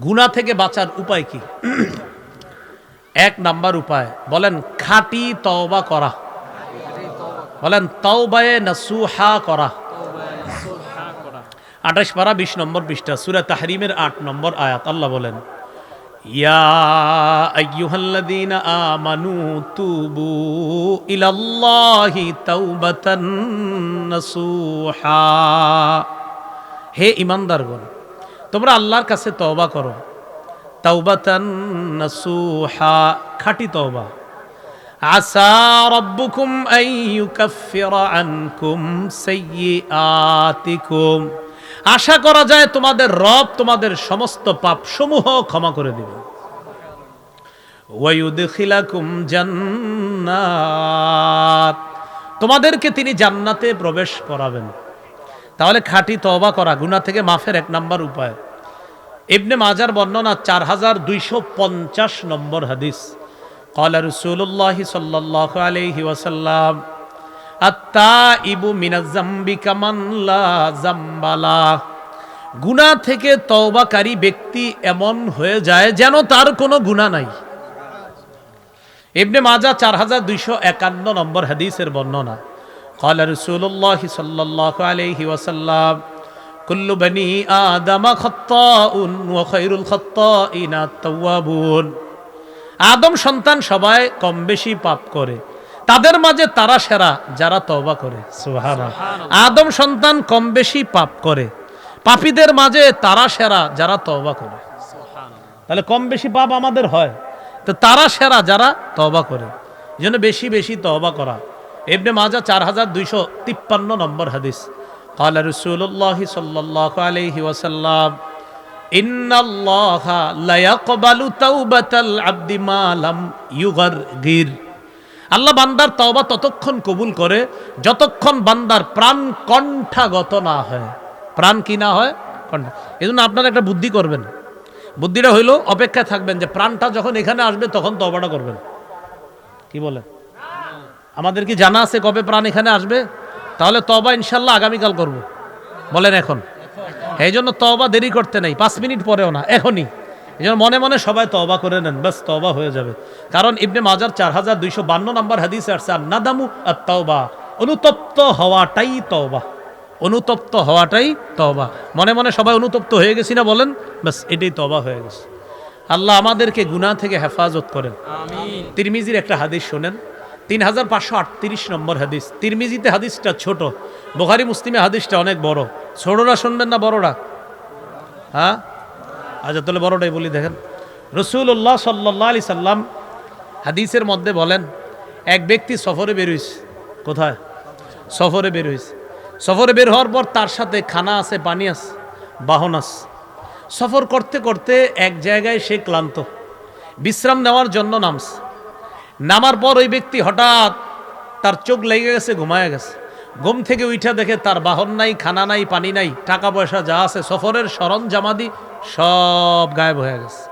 গুনাহ থেকে বাঁচার উপায় কি? এক নাম্বার উপায় বলেন খাঁটি তওবা করা। বলেন তাওবায়ে নাসুহা করা। ২৮ পারা ২০ নম্বর পৃষ্ঠা সূরা তাহরিমের ৮ নম্বর আয়াত। আল্লাহ বলেন ইয়া আইয়ুহাল্লাযীনা আমানু তুবু ইলাল্লাহি তাওবাতান নাসুহা। হে ঈমানদারগণ, তোমরা আল্লাহর কাছে তওবা করো। তাওবাতান নাসুহা, খাঁটি তওবা। আসা রাব্বুকুম আন ইউকাফফিরা আনকুম সাইয়্যাতিকুম, আশা করা যায় তোমাদের রব তোমাদের সমস্ত পাপসমূহ ক্ষমা করে দিবেন। ওয়া ইউদখিলাকুম জান্নাত, তোমাদেরকে তিনি জান্নাতে প্রবেশ করাবেন। তাহলে খাঁটি তওবা করা গুনাহ থেকে মাফের এক নাম্বার উপায়। ইবনে মাজার বর্ণনা 4250 নম্বর হাদিস। قال رسول الله صلى الله عليه وسلم التائب من الذنب كمن لا ذنب له। গুনাহ থেকে তওবাকারী ব্যক্তি এমন হয়ে যায় যেন তার কোনো গুনাহ নাই। ইবনে মাজাহ 4251 নম্বর হাদিসের বর্ণনা। قال رسول الله صلى الله عليه وسلم كل بني آدم خطاء وخير الخطائين التوابون। আদম সন্তান সবাই কম বেশি পাপ করে, তাদের মাঝে তারা সেরা যারা তওবা করে। সুবহানাল্লাহ। আদম সন্তান কম বেশি পাপ করে, পাপীদের মাঝে তারা সেরা যারা তওবা করে। তাহলে কম বেশি পাপ আমাদের হয়, তো তারা সেরা যারা তওবা করে। এজন্য বেশি বেশি তওবা করা। ইবনে মাজাহ 4253 নম্বর হাদিস। قال رسول الله صلى الله عليه وسلم ইন্নাল্লাহা লা ইয়াকবালু তাওবাতাল আবদি মা লাম ইউগারগির। আল্লাহ বান্দার তওবা ততক্ষণ কবুল করে যতক্ষণ বান্দার প্রাণ কণ্ঠাগত না হয়। প্রাণ কি না হয়? কণ্ঠা। এজন্য আপনারা একটা বুদ্ধি করবেন। বুদ্ধিটা হইল অপেক্ষায় থাকবেন যে প্রাণটা যখন এখানে আসবে তখন তওবাটা করবেন। কি বলেন? আমাদের কি জানা আছে কবে প্রাণ এখানে আসবে? তাহলে তওবা ইনশাআল্লাহ আগামীকাল করব। বলেন এখন। এই জন্য তওবা দেরি করতে নেই, 5 মিনিট পরেও না, এখনই। এই জন্য মনে মনে সবাই তওবা করে নেন, বাস তওবা হয়ে যাবে। কারণ ইবনে মাজার 4252 নম্বর হাদিসে আসছে নাদামু আত-তাওবা, অনুতপ্ত হওয়াটাই তওবা। অনুতপ্ত হওয়াটাই তওবা। মনে মনে সবাই অনুতপ্ত হয়ে গেছি না বলেন, বাস এটাই তওবা হয়ে গেছে। আল্লাহ আমাদেরকে গুনাহ থেকে হেফাজত করেন। আমিন। তিরমিজির একটা হাদিস শুনেন, 3538 নম্বর হাদিস। তিরমিজিতে হাদিসটা ছোট, বুখারী মুসলিমে হাদিসটা অনেক বড়। ছোটরা শুনবেন না বড়রা? হ্যাঁ, আচ্ছা তাহলে বড়টাই বলি। দেখেন, রাসূলুল্লাহ সাল্লাল্লাহু আলাইহি সাল্লাম হাদিসের মধ্যে বলেন, এক ব্যক্তি সফরে বের হইছে। কোথায়? সফরে বের হইছে। সফরে বের হওয়ার পর তার সাথে খানা আছে, পানি আছে, বাহন আছে। সফর করতে করতে এক জায়গায় সে ক্লান্ত, বিশ্রাম নেওয়ার জন্য নামছে। নামার পর ওই ব্যক্তি হঠাৎ তার চোখ লেগে গেছে, ঘুমায় গেছে। ঘুম থেকে উঠা দেখে তার বাহন নাই, খানা নাই, পানি নাই, টাকা পয়সা যা আছে, সফরের সরঞ্জামাদি সব গায়েব হয়ে গেছে।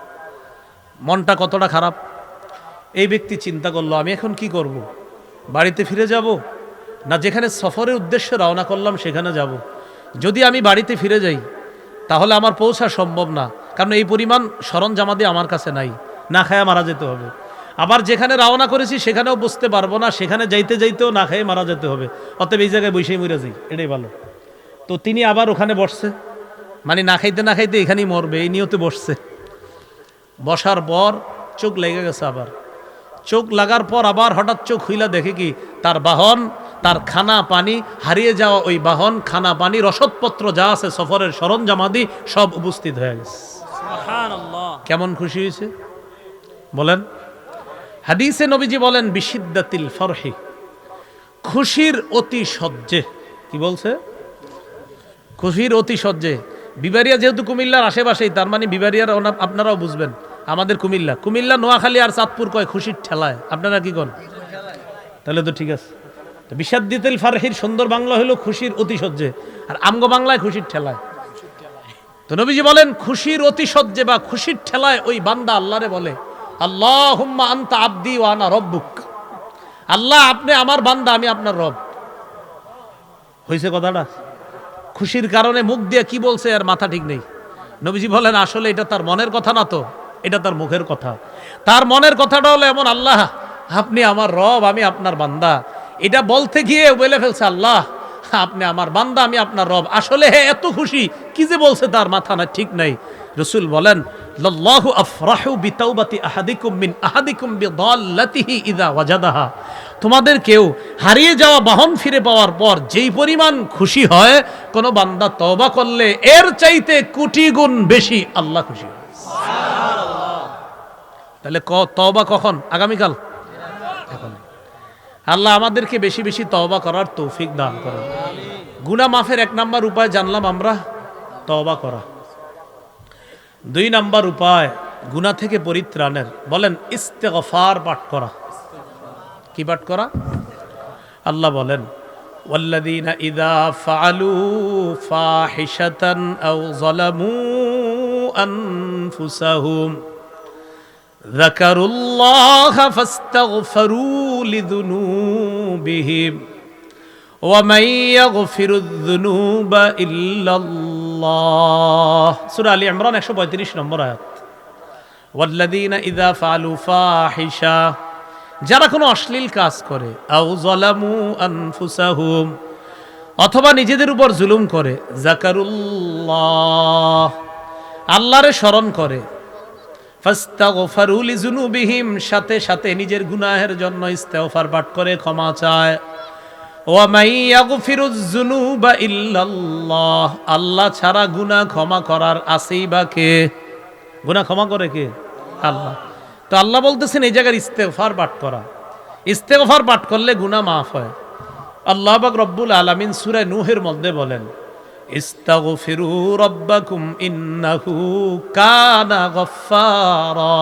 মনটা কতটা খারাপ। এই ব্যক্তি চিন্তা করলো, আমি এখন কি করব? বাড়িতে ফিরে যাব, না যেখানে সফরের উদ্দেশ্যে রওনা করলাম সেখানে যাব? যদি আমি বাড়িতে ফিরে যাই তাহলে আমার পৌঁছা সম্ভব না, কারণ এই পরিমাণ সরঞ্জামাদি আমার কাছে নাই, না খায়া মারা যেতে হবে। আবার যেখানে রওনা করেছি সেখানেও বুঝতে পারবো না, সেখানে যাইতে যাইতেও না খেয়ে মারা যেতে হবে। অতএব এই জায়গায় বসেই মরে যাই, এটাই ভালো। তো তিনি আবার ওখানে বসছে, মানে না খাইতে না খাইতে এখানেই মরবে এই নিয়তে বসছে। বসার পর চোখ লেগে গেছে। আবার চোখ লাগার পর আবার হঠাৎ চোখ খুইলা দেখে কি তার বাহন, তার খানা পানি, হারিয়ে যাওয়া ওই বাহন, খানা পানি, রসদপত্র যা আছে, সফরের সরঞ্জামাদি সব উপস্থিত হয়ে গেছে। সুবহানাল্লাহ। কেমন খুশি হয়েছে বলেন? হাদিসে নবীজি বলেন বিশিদ্দাতিল ফরহি, খুশির অতি সহ্যে। কি বলছে? খুশির অতি সহ্যে। বিবারিয়া যেহেতু কুমিল্লার আশেপাশেই, তার মানে বিবারিয়ার আপনারাও বুঝবেন। আমাদের কুমিল্লা, নোয়াখালী আর চাঁদপুর কয় খুশির ঠেলায়। আপনারা কি কন? তাহলে তো ঠিক আছে। বিশিদ্দাতিল ফরহির সুন্দর বাংলা হলো খুশির অতি সহ্যে, আর আমগো বাংলায় খুশির ঠেলায়। তো নবীজি বলেন খুশির অতি সহ্যে বা খুশির ঠেলায় ওই বান্দা আল্লাহরে বলে, আল্লাহুম্মা আনতা আবদি ওয়া আনা রব্বুক। আল্লাহ আপনি আমার বান্দা, আমি আপনার রব। হয়েছে কথাটা? খুশির কারণে মুখ দিয়ে কি বলছে আর মাথা ঠিক নেই। নবীজি বলেন আসলে এটা তার মনের কথা না, তো এটা তার মুখের কথা। তার মনের কথাটা হলো এমন, আল্লাহ আপনি আমার রব, আমি আপনার বান্দা। এটা বলতে গিয়ে বলে ফেলছে আল্লাহ আপনি আমার বান্দা, আমি আপনার রব। আসলে এত খুশি কি যে বলছে তার মাথা না ঠিক নাই। রাসূল বলেন লাল্লাহু আফরাহু বিতাওবাতি আহাদিকুম মিন আহাদিকুম বিদাল্লাতিহি ইযা ওয়াজাদাহা। তোমাদের কেউ হারিয়ে যাওয়া বাহন ফিরে পাওয়ার পর যেই পরিমাণ খুশি হয় কোন বান্দা তওবা করলে, এর চাইতে কোটি গুণ বেশি আল্লাহ খুশি হয়। তাহলে তওবা কখন? আগামীকাল। এখন আল্লাহ আমাদেরকে বেশি বেশি তওবা করার তৌফিক দান করেন। গুনাহ মাফের 1 নাম্বার উপায় জানলাম আমরা, তওবা করা। 2 নাম্বার উপায় গুনাহ থেকে পরিত্রাণের, বলেন ইস্তেগফার পাঠ করা। কি পাঠ করা? আল্লাহ বলেন ওয়াল্লাযীনা ইযা ফাআলু ফাহিশাতান আও যালামু আনফুসাহুম যাকারুল্লাহা ফাস্তাগফিরু লিযুনুবিহিম ওয়া মান ইয়াগফিরুয যুনুবা ইল্লাল্লাহ। সূরা আলী ইমরান 135 নম্বর আয়াত। ওয়াল্লাযীনা ইযা ফাআলু ফাহিশা, যারা কোনো অশ্লীল কাজ করে, আও যালামু আনফুসাহুম, অথবা নিজেদের উপর জুলুম করে, যাকারুল্লাহ, আল্লাহরে স্মরণ করে, ফাস্তাগফিরু লিযুনুবিহিম, সাথে সাথে নিজের গুনাহের জন্য ইস্তেগফার পাঠ করে ক্ষমা চায়। ওয়া মান ইয়াগফিরুয যুনুবা ইল্লাল্লাহ, আল্লাহ ছাড়া গুনাহ ক্ষমা করার আছেই বা কে? গুনাহ ক্ষমা করে কে? আল্লাহ। তো আল্লাহ বলতেছেন এই জায়গার ইস্তেগফার পাঠ করা। ইস্তেগফার পাঠ করলে গুনাহ মাফ হয়। আল্লাহ পাক রব্বুল আলামিন সূরা নূহের মধ্যে বলেন ইস্তাগফিরু রাব্বাকুম ইন্নাহু কানা গফফারা,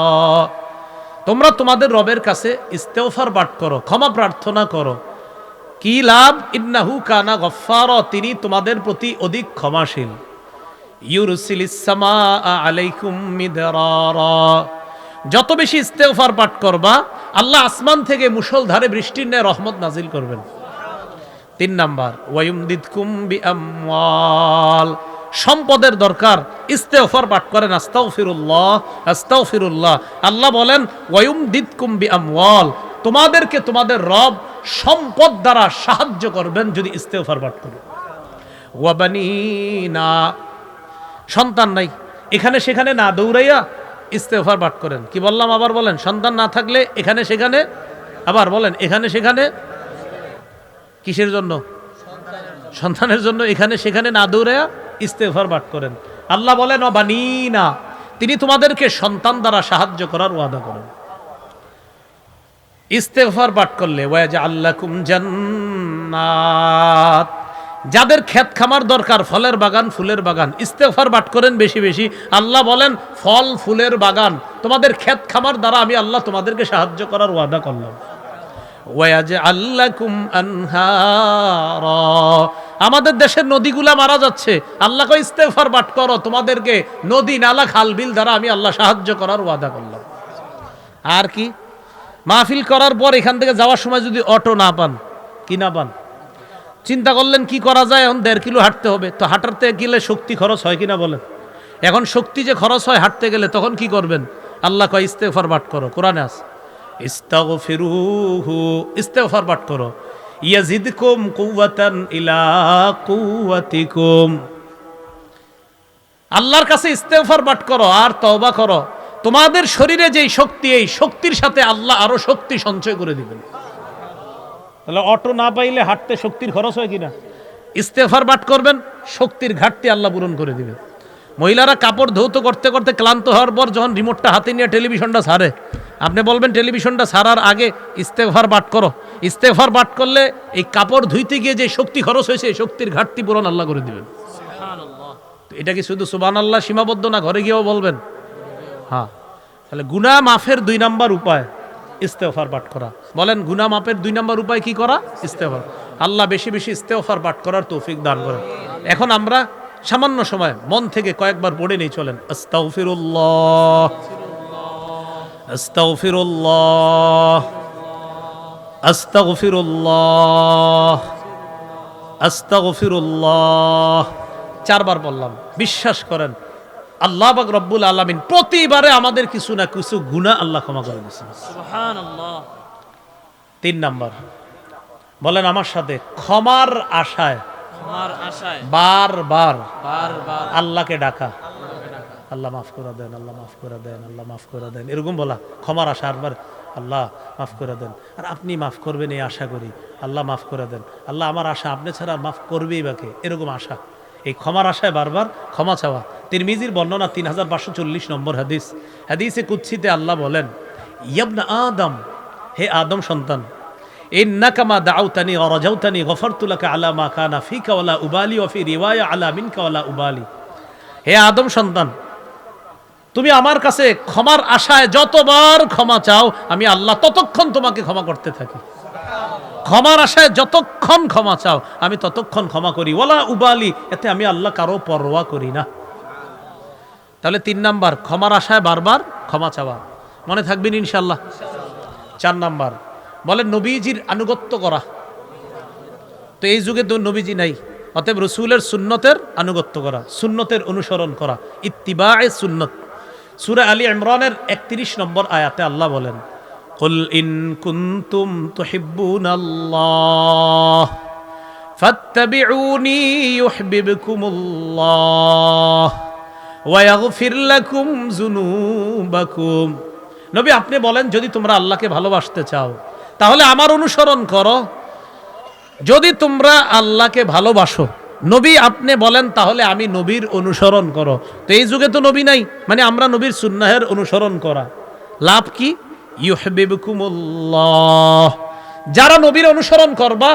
তোমরা তোমাদের রবের কাছে ইস্তেগফার পাঠ করো, ক্ষমা প্রার্থনা করো। কি লাভ? ইন্নাহু কানা গফফারা, তিনি তোমাদের প্রতি অধিক ক্ষমাশীল। ইউরসিলিস সামাআ আলাইকুম মিদরারা, যত বেশি ইস্তেগফার পাঠ করবা আল্লাহ আসমান থেকে মুষলধারে বৃষ্টির ন্যায় রহমত নাজিল করবেন। 3 নাম্বার ওয়ায়ুমদিদকুম বিআমওয়াল, সম্পদের দরকার, ইস্তেগফার পাঠ করেন আস্তাগফিরুল্লাহ আস্তাগফিরুল্লাহ। আল্লাহ বলেন ওয়ায়ুমদিদকুম বিআমওয়াল, তোমাদেরকে তোমাদের রব সম্পদ দ্বারা সাহায্য করবেন যদি ইস্তেগফার পাঠ করো। ওয়া বানিনা, সন্তান নাই, এখানে সেখানে না দৌড়াইয়া ইস্তেগফার পাঠ করেন। কি বললাম আবার বলেন? সন্তান না থাকলে এখানে সেখানে, আবার বলেন এখানে সেখানে, কিসের জন্য? সন্তানের জন্য। এখানে সেখানে না দৌড়াইয়া ইস্তেগফার পাঠ করেন। আল্লাহ বলেন ও বানিনা, তিনি তোমাদেরকে সন্তান দ্বারা সাহায্য করার ওয়াদা করেন। ইস্তেগফার পাঠ করলে ওয়াজআল লাকুম জান্নাত, যাদের ক্ষেত খামার দরকার, ফলের বাগান, ফুলের বাগান, ইস্তেগফার পাঠ করেন বেশি বেশি। আল্লাহ বলেন ফল ফুলের বাগান, তোমাদের ক্ষেত খামার দ্বারা আমি আল্লাহ তোমাদেরকে সাহায্য করার ওয়াদা করলাম। ওয়াজআল লাকুম আনহারা, আমাদের দেশের নদীগুলা মারা যাচ্ছে, আল্লাহ কয় ইস্তেগফার পাঠ করো, তোমাদেরকে নদী নালা খাল বিল দ্বারা আমি আল্লাহ সাহায্য করার ওয়াদা করলাম। আর কি? মাহফিল করার পর এখান থেকে যাওয়ার সময় যদি অটো না পান, কি না পান, চিন্তা করলেন কি করা যায়, এখন 1.5 কিলো হাঁটতে হবে, তো হাঁটাতে গেলে শক্তি খরচ হয় কিনা বলেন? এখন শক্তি যে খরচ হয় হাঁটতে গেলে, তখন কি করবেন? আল্লাহ কয় ইস্তেগফার পাঠ করো, কোরআনে আছে ইস্তাগফিরুহু, ইস্তেগফার পাঠ করো, ইয়াজিদকুম কুওয়াতান ইলা কুওয়াতিকুম, আল্লাহর কাছে ইস্তেগফার পাঠ করো আর তওবা করো, তোমাদের শরীরে যেই শক্তি, এই শক্তির সাথে আল্লাহ আরো শক্তি সঞ্চয় করে দিবেন। তাহলে অটো না পাইলে হাঁটতে শক্তির খরচ হয় কিনা? ইস্তেগফার পাঠ করবেন, শক্তির ঘাটতি আল্লাহ পূরণ করে দিবে। মহিলারা কাপড় ধৌত করতে করতে ক্লান্ত হওয়ার পর যখন রিমোটটা হাতে নিয়ে টেলিভিশনটা ছাড়ে, আপনি বলবেন টেলিভিশনটা ছাড়ার আগে ইস্তেগফার পাঠ করো। ইস্তেগফার পাঠ করলে এই কাপড় ধুইতে গিয়ে যে শক্তি খরচ হয়েছে, এই শক্তির ঘাটতি পূরণ আল্লাহ করে দিবেন। এটা কি শুধু সুবহানাল্লাহ সীমাবদ্ধ না, ঘরে গিয়েও বলবেন? হ্যাঁ। তাহলে গুনাহ মাফের 2 নাম্বার উপায় ইস্তেগফার পাঠ করা। বলেন গুনাহ মাফের 2 নাম্বার উপায় কি করা? ইস্তেগফার। আল্লাহ বেশি বেশি ইস্তেগফার পাঠ করার তৌফিক দান করেন। এখন আমরা সামান্য সময় মন থেকে কয়েকবার পড়ে নেই, চলেন আস্তাগফিরুল্লাহ আস্তাগফিরুল্লাহ আস্তাগফিরুল্লাহ আস্তাগফিরুল্লাহ। 4 বার বললাম। বিশ্বাস করেন আল্লাহ পাক রব্বুল আলামিন প্রতিবারে আমাদের কিছু না কিছু গুনাহ আল্লাহ ক্ষমা করে দিয়েছেন। সুবহানাল্লাহ। 3 নাম্বার, বলেন আমার সাথে, ক্ষমার আশায় ক্ষমার আশায় বারবার বারবার আল্লাহকে ডাকা। আল্লাহ মাফ করে দেন, আল্লাহ মাফ করে দেন, আল্লাহ মাফ করে দেন, এরকম বলা। ক্ষমার আশা আরবার, আল্লাহ মাফ করে দেন, আর আপনি মাফ করবেন এই আশা করি, আল্লাহ মাফ করে দেন, আল্লাহ আমার আশা আপনি ছাড়া মাফ করবেই বাকে, এরকম আশা। এই ক্ষমার আশায় বারবার ক্ষমা চাওয়া। তিরমিজির বর্ণনা 3540 নম্বর হাদিস। হাদিসে কুদসিতে আল্লাহ বলেন, ইয়াবনা আদম, হে আদম সন্তান, ইন্নাকা মা দাউতানি ওয়া রাজাউতানি গফারতু লাকা আলা মা কানা ফিকা ওয়ালা উবালি ওয়া ফি রিওয়ায়া আলা মিনকা ওয়ালা উবালি। হে আদম সন্তান, তুমি আমার কাছে ক্ষমার আশায় যতবার ক্ষমা চাও, আমি আল্লাহ ততক্ষণ তোমাকে ক্ষমা করতে থাকি। ক্ষমার আশায় যতক্ষণ ক্ষমা চাও, আমি ততক্ষণ ক্ষমা করি। ওয়ালা উবালি, এতে আমি আল্লাহ কারো পরোয়া করি না। তাহলে 3 নাম্বার, ক্ষমার আশায় বারবার ক্ষমা চাওয়া। মনে থাকবেন ইনশাআল্লাহ। 4 নাম্বার, বলেন নবীজির আনুগত্য করা। তো এই যুগে তো নবীজি নাই, অতএব রসুলের সুন্নতের আনুগত্য করা, সুন্নতের অনুসরণ করা, ইত্তিবায়ে সুন্নত। সূরা আলী ইমরানের 31 নম্বর আয়াতে আল্লাহ বলেন, কুল ইন কুনতুম তুহিব্বুনাল্লাহ ফাত্তাবিউনি ইউহিব্বুকুমুল্লাহ ওয়া ইয়াগফির লাকুম যুনুবাকুম। নবী আপনি বলেন, যদি তোমরা আল্লাহকে ভালোবাসতে চাও তাহলে আমার অনুসরণ করো। যদি তোমরা আল্লাহকে ভালোবাসো, নবী আপনি বলেন, তাহলে আমি নবীর অনুসরণ করো। তো এই যুগে তো নবী নাই, মানে আমরা নবীর সুন্নাহের অনুসরণ করা। লাভ কি? ইউহিব্বুকুমুল্লাহ। যারা নবীর অনুসরণ করবা,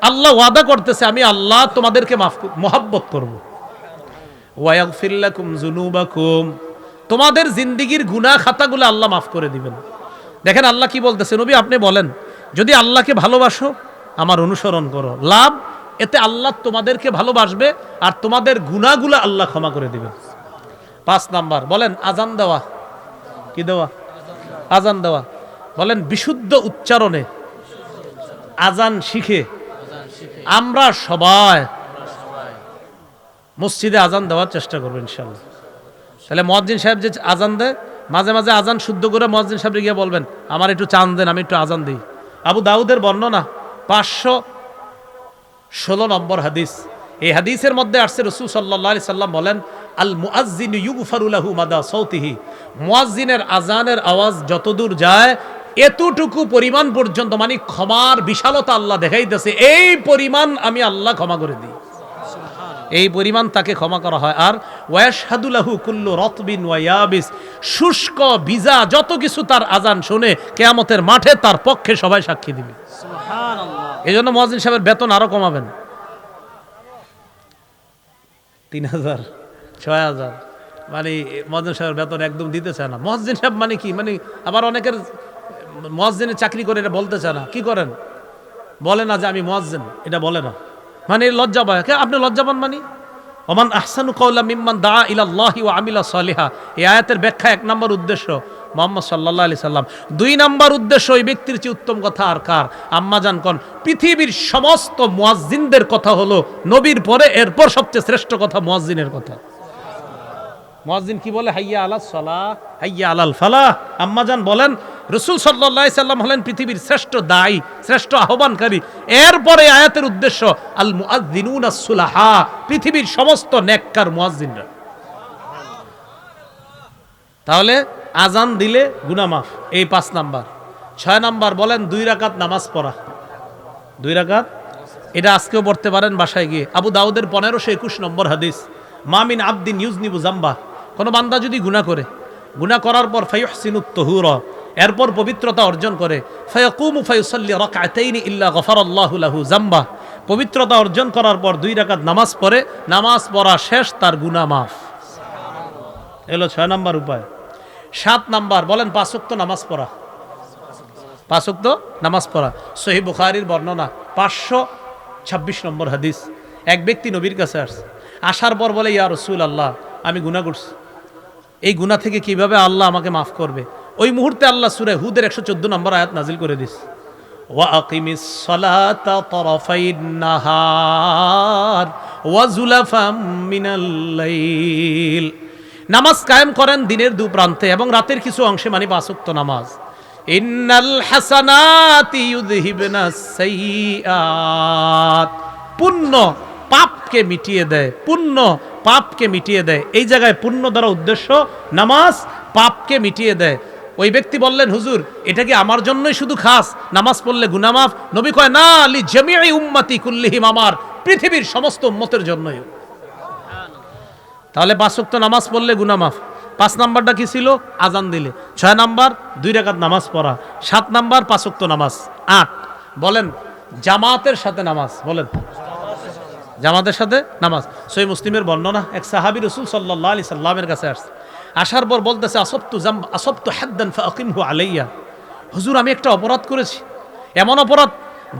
আল্লাহ ওয়াদা করতেছে আমি আল্লাহ তোমাদেরকে মহব্বত করব। ওয়া ইয়াগফির লাকুম যুনুবাকুম, তোমাদের জিন্দেগীর গুনাহ খাতাগুলো আল্লাহ মাফ করে দিবেন। দেখেন আল্লাহ কি বলতেছে, নবী আপনি বলেন, যদি আল্লাহকে ভালোবাসো আমার অনুসরণ করো। লাভ, এতে আল্লাহ তোমাদেরকে ভালোবাসবে আর তোমাদের গুনাহগুলো আল্লাহ ক্ষমা করে দিবেন। 5 নাম্বার, বলেন আজান দেওয়া। কি দেওয়া? আজান দেওয়া। বলেন বিশুদ্ধ উচ্চারণে আজান শিখে আমরা সবাই মসজিদে আজান দেওয়ার চেষ্টা করবো ইনশাআল্লাহ। তাহলে মুয়াজ্জিন সাহেব যে আজান দেয়, মাঝে মাঝে আজান শুদ্ধ করে মুয়াজ্জিন সাহেব গিয়ে বলবেন, আমার একটু চান দেন, আমি একটু আজান দিই। আবু দাউদের বর্ণনা 516 নম্বর হাদিস। এই হাদিসের মধ্যে আসছে রাসূল সাল্লাল্লাহু আলাইহি সাল্লাম বলেন, আল মুআজ্জিনু ইউগফারু লাহু মাদা সাউতিহি। মুয়াজ্জিনের আজানের আওয়াজ যতদূর যায় এতটুকু পরিমাণ পর্যন্ত, মানে ক্ষমার বিশালতা আল্লাহ দেখাইতেছে, এই পরিমাণ আমি আল্লাহ ক্ষমা করে দিই, এই পরিমাণ তাকে ক্ষমা করা হয়। আর ওয়াশহাদু লাহু কুল্লু রাতবিন ওয়া ইয়াবিস, শুষ্ক ভিজা যত কিছু তার আজান শুনে কিয়ামতের মাঠে তার পক্ষে সবাই সাক্ষী দিবে। সুবহানাল্লাহ। এই জন্য মুয়াজ্জিন সাহেবের বেতন আরো কমাবেন, 3000 6000, মানে মুয়াজ্জিন সাহেবের বেতন একদম দিতে চায় না। মুয়াজ্জিন সাহেব মানে কি, মানে আবার অনেকের মুয়াজ্জিনের চাকরি করে এটা বলতে চায় না। কি করেন? বলে না যে আমি মুয়াজ্জিন, এটা বলে না, মানে লজ্জা পায়। আপনি লজ্জা পান মানে? ওমান আহসানু কাওলা মিম্মান দা ইলাল্লাহি ওয়া আমিলা সালিহা। এই আয়াতের ব্যাখ্যা 1 নম্বর উদ্দেশ্য মুহাম্মদ সাল্লাল্লাহু আলাইহি সাল্লাম। 2 নম্বর উদ্দেশ্য, ওই ব্যক্তির চেয়ে উত্তম কথা আর কার? আম্মা জান কোন? পৃথিবীর সমস্ত মুয়াজ্জিনদের কথা হলো নবীর পরে এরপর সবচেয়ে শ্রেষ্ঠ কথা মুয়াজ্জিনের কথা। মুয়াজ্জিন কি বলে? হাইয়া আলাস সালাহ, হাইয়া আলাল ফালাহ। আম্মা জান বলেন, রাসূল সাল্লাল্লাহু আলাইহি সাল্লাম হলেন পৃথিবীর শ্রেষ্ঠ দায়ী, শ্রেষ্ঠ আহ্বানকারী। এরপরে আয়াতের উদ্দেশ্য আল মুআজ্জিনুনা সুলাহা, পৃথিবীর সমস্ত নেককার মুয়াজ্জিনরা। তাহলে আজান দিলে গুনাহ মাফ, এই 5 নাম্বার। 6 নাম্বার, বলেন 2 রাকাত নামাজ পড়া। 2 রাকাত, এটা আজকেও পড়তে পারেন বাসায় গিয়ে। আবু দাউদের 1521 নম্বর হাদিস, মা মিন আবদিন ইউজনিবু যামবা, কোন বান্দা যদি গুনাহ করে, গুনাহ করার পর ফায়ুহসিনুত তাহুরা, এরপর পবিত্রতা অর্জন করে, ফায়াকুমু ফায়ুসাল্লি রাকআতাইনি ইল্লা গফারাল্লাহু লাহু যামবা, পবিত্রতা অর্জন করার পর 2 রাকাত নামাজ পড়ে, নামাজ পড়া শেষ, তার গুনাহ মাফ। এলো 6 নাম্বার উপায়। 7 নাম্বার, বলেন 5 ওয়াক্ত নামাজ পড়া। 5 ওয়াক্ত নামাজ পড়া। সহিহ বুখারীর বর্ণনা 526 নম্বর হাদিস। এক ব্যক্তি নবীর কাছে আসছে, আসার পর বলে, ইয়া রাসূলুল্লাহ, আমি গুনাহ করছি, এই গুনাহ থেকে কিভাবে আল্লাহ আমাকে মাফ করবে? ওই মুহূর্তে আল্লাহ সূরা হুদের 114 নম্বর আয়াত নাজিল করে দিস, ওয়া আকিমিস সালাতা তারাফাইন নাহার ওয়া যুলাফাম মিনাল লাইল। নামাজ কায়েম করেন দিনের দু প্রান্তে এবং রাতের কিছু অংশে মানে 5 ওয়াক্ত নামাজ। ইন্নাল হাসানাতি ইউযহিবনাস সাইয়্যাত, পুণ্য পাপকে মিটিয়ে দেয়, পুণ্য পাপকে মিটিয়ে দেয়। এই জায়গায় পুণ্য দ্বারা উদ্দেশ্য নামাজ পাপকে মিটিয়ে দেয়। ওই ব্যক্তি বললেন, হুজুর এটা কি আমার জন্যই শুধু খাস, নামাজ পড়লে গুনাহ মাফ? নবী কয়, না, লি জামিই উম্মতি কুল্লিহিম, আমার পৃথিবীর সমস্ত উম্মতের জন্যই। তাহলে 5 ওয়াক্ত নামাজ পড়লে গুনাহ মাফ। 5 নাম্বারটা কি ছিল? আজান দিলে। 6 নাম্বার 2 রাকাত নামাজ পড়া। 7 নাম্বার 5 ওয়াক্ত নামাজ। 8 বলেন জামাতের সাথে নামাজ। বলেন জামাতের সাথে নামাজ। সহিহ মুসলিমের বর্ণনা, এক সাহাবী রাসূল সাল্লাল্লাহু আলাইহি সাল্লামের কাছে আসছে। আসার পর বলতেছে, আসবতু হাদ্দান ফাআকিমহু আলাইয়া। হুজুর আমি একটা অপরাধ করেছি, এমন অপরাধ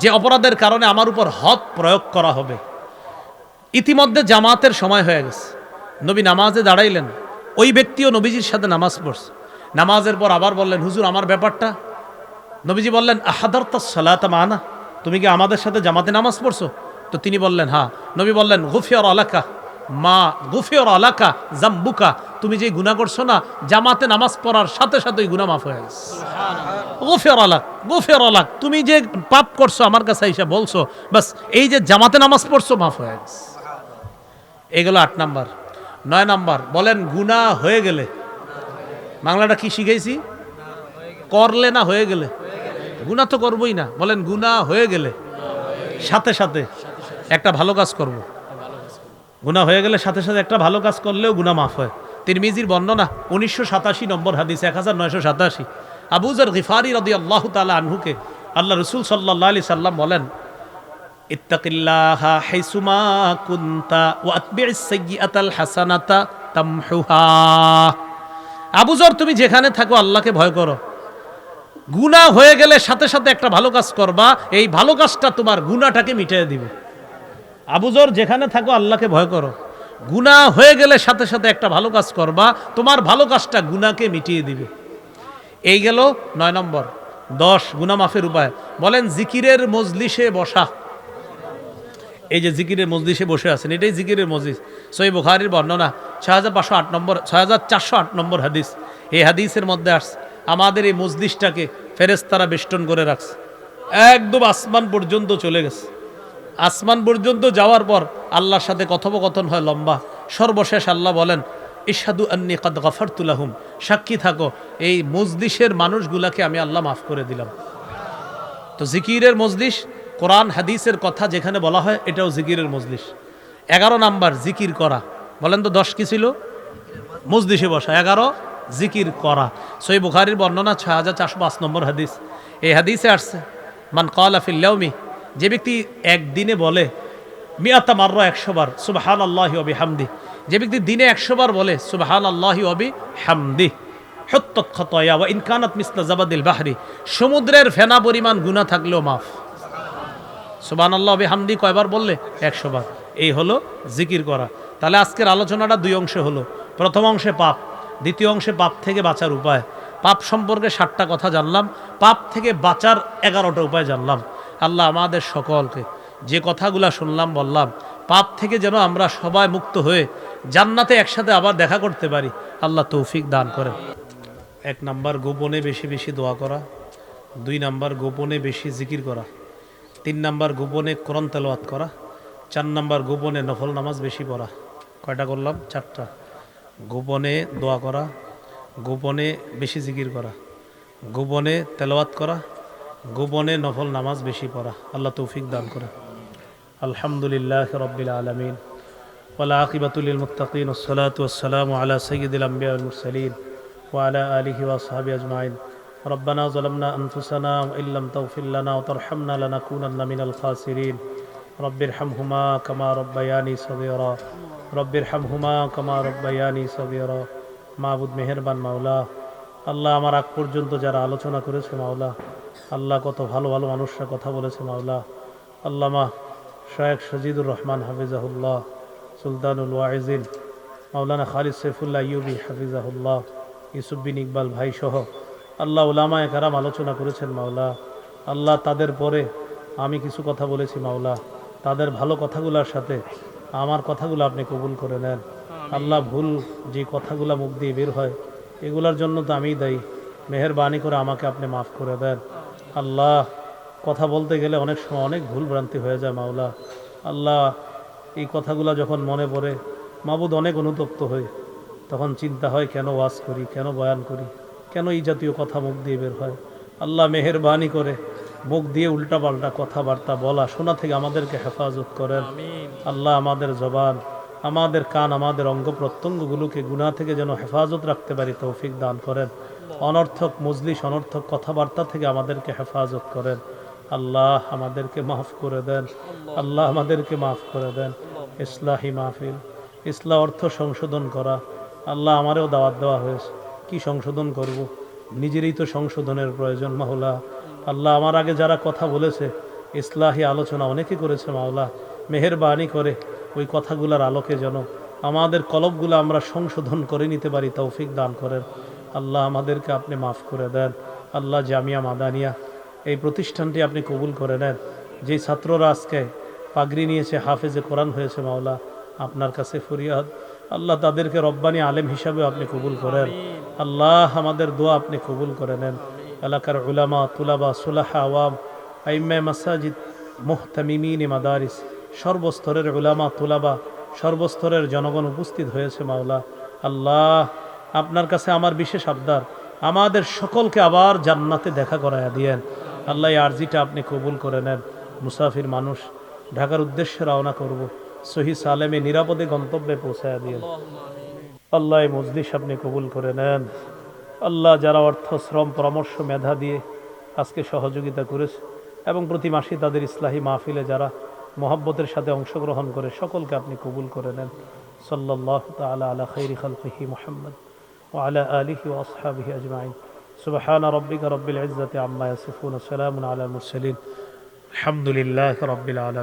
যে অপরাধের কারণে আমার উপর হদ প্রয়োগ করা হবে। ইতিমধ্যে জামাতের সময় হয়ে গেছে, নবী নামাজে দাঁড়াইলেন, ওই ব্যক্তিও নবীজির সাথে নামাজ পড়ছে। নামাজের পর আবার বললেন, হুজুর আমার ব্যাপারটা? নবীজি বললেন, আহাদারতাস সালাতা মানা, তুমি কি আমাদের সাথে জামাতে নামাজ পড়ছো? তো তিনি বললেন হ্যাঁ। নবী বললেন, গুফিয়ার আলাকা মা গুফিয়ার আলাকা জাম্বুকা, তুমি যে গুনাহ করছো না, জামাতে নামাজ পড়ার সাথে সাথেই গুনাহ মাফ হয়ে গেছে। গুফিয়ার আলাক, গুফিয়ার আলাক, তুমি যে পাপ করছো আমার কাছে এসে বলছো, বাস এই যে জামাতে নামাজ পড়ছো মাফ হয়ে গেছে। এগুলো 8 নাম্বার। 9 নাম্বার বলেন গুনাহ হয়ে গেলে, বাংলাটা কি শিখাইছি? করলে না হয়ে গেলে, গুনাহ তো করবই না, বলেন গুনাহ হয়ে গেলে সাথে সাথে একটা ভালো কাজ করব। গুনাহ হয়ে গেলে সাথে সাথে একটা ভালো কাজ করলেও গুনাহ মাফ হয়। তিরমিজির বর্ণনা 1987 নম্বর হাদিস, 1987। আবু যর গিফারি রাদিয়াল্লাহু তাআলা আনহুকে আল্লাহ রাসূল সাল্লাল্লাহু আলাইহি সাল্লাম বলেন, ইত্তাকিল্লাহা হাইসুমা কুনতা ওয়া আতবি'is সাইয়্যাতাল হাসানাতা তামহুহা। আবু যর তুমি যেখানে থাকো আল্লাহকে ভয় করো, গুনাহ হয়ে গেলে সাথে সাথে একটা ভালো কাজ করবা, এই ভালো কাজটা তোমার গুনাহটাকে মিটিয়ে দিবে। আবু যর যেখানে থাকো আল্লাহকে ভয় করো, গুনাহ হয়ে গেলে সাথে সাথে একটা ভালো কাজ করবা, তোমার ভালো কাজটা গুনাহকে মিটিয়ে দিবে। এই গেল 9 নম্বর। 10 গুনাহ মাফের উপায়। বলেন জিকিরের মজলিসে বসা। এই যে জিকিরের মজলিসে বসে আছেন, এটাই জিকিরের মজলিস। সহিহ বুখারীর বর্ণনা 6508 নম্বর 6408 নম্বর হাদিস। এই হাদিসের মধ্যে আসছে আমাদের এই মজলিসটাকে ফেরেশতারা বেষ্টন করে রাখছে, একদম আসমান পর্যন্ত চলে গেছে। আসমান পর্যন্ত যাওয়ার পর আল্লাহর সাথে কথোপকথন হয় লম্বা। সর্বশেষ আল্লাহ বলেন, ইশহাদু আন্নী কাদ গাফারতু লাহুম, সাক্ষী থাকো এই মজলিসের মানুষগুলাকে আমি আল্লাহ মাফ করে দিলাম। তো জিকিরের মজলিস, কোরআন হাদিসের কথা যেখানে বলা হয় এটাও জিকিরের মজলিস। 11 নাম্বার জিকির করা। বলেন তো 10 কি ছিল? মজলিসে বসা। 11 জিকির করা। সহিহ বুখারীর বর্ণনা 6405 নম্বর হাদিস। এই হাদিসে আসছে, মান ক্বালা ফিল ইয়াউমি, যে ব্যক্তি একদিনে বলে মিয়াতা মাররা 100 বার সুবহানাল্লাহি ওয়া বিহামদি, যে ব্যক্তি দিনে 100 বার বলে সুবহানাল্লাহি ওয়া বিহামদি, হুত্তাত খাতায়া ওয়া ইন কানাত মিসলা জাবাদিল বাহরি, সমুদ্রের ফেনা পরিমাণ গুনাহ থাকলেও মাফ। সুবহানাল্লাহি ওয়া বিহামদি কয়বার বললে? 100 বার। এই হলো জিকির করা। তাহলে আজকের আলোচনাটা 2 অংশে হলো। প্রথম অংশে পাপ, দ্বিতীয় অংশে পাপ থেকে বাঁচার উপায়। পাপ সম্পর্কে 7টা কথা জানলাম, পাপ থেকে বাঁচার 11টা উপায় জানলাম। আল্লাহ আমাদের সকলকে যে কথাগুলা শুনলাম বললাম, পাপ থেকে যেন আমরা সবাই মুক্ত হয়ে জান্নাতে একসাথে আবার দেখা করতে পারি, আল্লাহ তৌফিক দান করেন। 1 নাম্বার গোপনে বেশি বেশি দোয়া করা। 2 নাম্বার গোপনে বেশি জিকির করা। 3 নাম্বার গোপনে কোরআন তেলাওয়াত করা। 4 নাম্বার গোপনে নফল নামাজ বেশি পড়া। কয়টা করলাম? 4টা। গোপনে দোয়া করা, গোপনে বেশি জিকির করা, গোপনে তেলাওয়াত করা, গোপনে নফল নামাজ বেশি পড়া। আল্লাহ তৌফিক দান করে। আলহামদুলিল্লাহ রাব্বিল আলামিন ওয়াল আকিবাতু লিল মুত্তাকিন ওয়াসসালাতু ওয়াসসালামু আলা সাইয়্যিদিল আমবিয়া ওয়াল মুরসালিন ওয়া আলা আলিহি ওয়া আসহাবিহি আজমাইন। রব্বানা যালামনা আনফুসানা ওয়া ইল্লাম তাগফির লানা ওয়া তারহামনা লানাকুনান্না মিনাল খাসিরিন। রব্বিরহামহুমা কামা রাব্বায়ানি সগীরা, রব্বিরহামহুমা কামা রাব্বায়ানি সগীরা। মাবুদ মেহেরবান মাওলা, আল্লাহ আমার আগ পর্যন্ত যারা আলোচনা করেছে মাওলা, আল্লাহ কত ভালো ভালো মানুষরা কথা বলেছে মাওলা। আল্লামা শায়েখ সজিদুর রহমান হাফিজাহুল্লাহ, সুলতানুল ওয়াইজিন মাওলানা খালিদ সৈফুল্লাহ ইউবি হাফিজাহুল্লাহ, ইউসুফ বিন ইকবাল ভাই সহ আল্লাহ উলামায়ে কেরাম আলোচনা করেছেন মাওলা। আল্লাহ তাদের পরে আমি কিছু কথা বলেছি মাওলা, তাদের ভালো কথাগুলোর সাথে আমার কথাগুলো আপনি কবুল করে নেন। আল্লাহ ভুল যে কথাগুলো মুখ দিয়ে বের হয় এগুলার জন্য তো আমিই দায়ী। মেহেরবানি করে আমাকে আপনি মাফ করে দেন আল্লাহ। কথা বলতে গেলে অনেক সময় অনেক ভুল ভ্রান্তি হয়ে যায় মাওলা। আল্লাহ এই কথাগুলো যখন মনে পড়ে মাবুদ অনেক অনুতপ্ত হই। তখন চিন্তা হয় কেন ওয়াজ করি, কেন বয়ান করি, কেন এই জাতীয় কথা মুখ দিয়ে বের হয়। আল্লাহ মেহেরবানি করে মুখ দিয়ে উল্টাপাল্টা কথাবার্তা বলা শোনা থেকে আমাদেরকে হেফাজত করেন আমিন। আল্লাহ। আমাদের জবান, আমাদের কান, আমাদের অঙ্গ প্রত্যঙ্গগুলোকে গুনাহ থেকে যেন হেফাজত রাখতে পারি তৌফিক দান করেন। অনর্থক মজলিস, অনর্থক কথাবার্তা থেকে আমাদেরকে হেফাজত করেন আল্লাহ। আমাদেরকে মাফ করে দেন আল্লাহ, আমাদেরকে মাফ করে দেন। ইসলাহি মাহফিল, ইসলাহ অর্থ সংশোধন করা। আল্লাহ আমারও দাওয়াত দেওয়া হয়েছে, কি সংশোধন করব? নিজেরই তো সংশোধনের প্রয়োজন মাওলা। আল্লাহ আমার আগে যারা কথা বলেছে ইসলাহি আলোচনা অনেকে করেছে মাওলা, মেহেরবানি করে ওই কথাগুলোর আলোকে যেন আমাদের কলবগুলো আমরা সংশোধন করে নিতে পারি তৌফিক দান করেন আল্লাহ। আমাদেরকে আপনি মাফ করে দেন আল্লাহ। জামিয়া মাদানিয়া এই প্রতিষ্ঠানটি আপনি কবুল করে নেন। যেই ছাত্ররা আজকে পাগড়ি নিয়েছে, হাফেজে কোরআন হয়েছে মাওলা, আপনার কাছে ফরিয়াদ আল্লাহ তাদেরকে রব্বানি আলেম হিসাবে আপনি কবুল করেন আল্লাহ। আমাদের দোয়া আপনি কবুল করে নেন। এলাকার উলামা, তুলাবা, সুলাহা, আওয়াম, আইম্মে মাসাজিদ, মুহতামিমিন মাদারিস, সর্বস্তরের উলামা, তুলাবা, সর্বস্তরের জনগণ উপস্থিত হয়েছে মাওলা। আল্লাহ আপনার কাছে আমার বিশেষ আবদার, আমাদের সকলকে আবার জান্নাতে দেখা করায়া দিয়েন আল্লাহ। এই আরজিটা আপনি কবুল করে নেন। মুসাফির মানুষ ঢাকার উদ্দেশ্যে রওনা করব, সহি সালেমে নিরাপদে গন্তব্যে পৌঁছায়া দিয়েন আল্লাহ। এই মজলিস আপনি কবুল করে নেন আল্লাহ। যারা অর্থ, শ্রম, পরামর্শ, মেধা দিয়ে আজকে সহযোগিতা করেছে এবং প্রতি মাসে তাদের ইসলাহি মাহফিলে যারা মহব্বতের সাথে অংশগ্রহণ করে সকলকে আপনি কবুল করে নেন। সাল্লাল্লাহু তাআলা আলা খাইরি খালকিহি মুহাম্মদ ওয়া আলা আলিহি ওয়া আসহাবিহি আজমাইন। সুবহানা রাব্বিকা রাব্বিল ইজ্জাতি আম্মা ইয়াসিফুন, সালামুন আলাল মুরসালিন, আলহামদুলিল্লাহি রাব্বিল আলামিন।